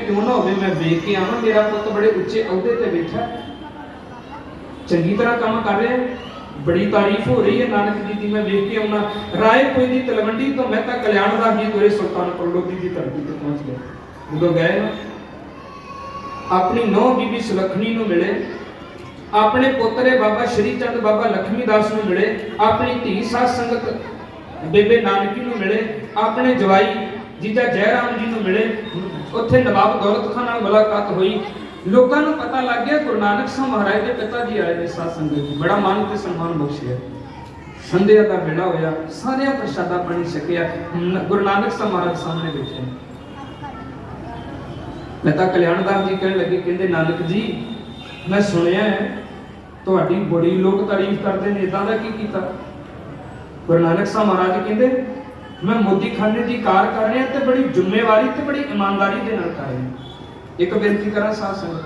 क्यों ना होवे मैं वेख के आवां मेरा पुत बड़े उच्चे अहुदे ते बैठा, चंगी तरह काम कर रहा है, बड़ी तारीफ हो रही है नानक जी की, मैं वेख के आना। राय कोई दी तलवंडी तो मैं तो कल्याणदास जी तुरे सुल्तानपुर लोधी की धरती पर पहुंच गए। जो गए ना अपनी नौ बीबी सुलखनी नूं मिले, अपने पोतरे बाबा श्री चंद बाबा लक्ष्मी दास नूं मिले, अपनी धी साध संगत बेबे नानकी नूं मिले, अपने जवाई जीजा जयराम जी नूं मिले। उत्थे नवाब दौलत खान नाल मुलाकात हुई। लोगों को पता लग गया गुरु नानक साहब महाराज के पिता जी आए ने साध संगत जी, बड़ा मान ते सम्मान बख्शिया। संध्या का बेड़ा होया, सारे प्रसादा पानी छकिया, गुरु नानक साहब महाराज सामने बैठे। पिता कल्याणदास जी कहने लगे, कहते नानक जी मैं सुनिया है तुहाडी बड़ी लोग तारीफ करते हैं, इदां दा की कीता? गुरु नानक साहब महाराज कहते मैं मोदी खाने की कार कर रहा तो बड़ी जिम्मेवारी ते बड़ी ईमानदारी दे नाल कर रहा। एक बेनती करा साध संगत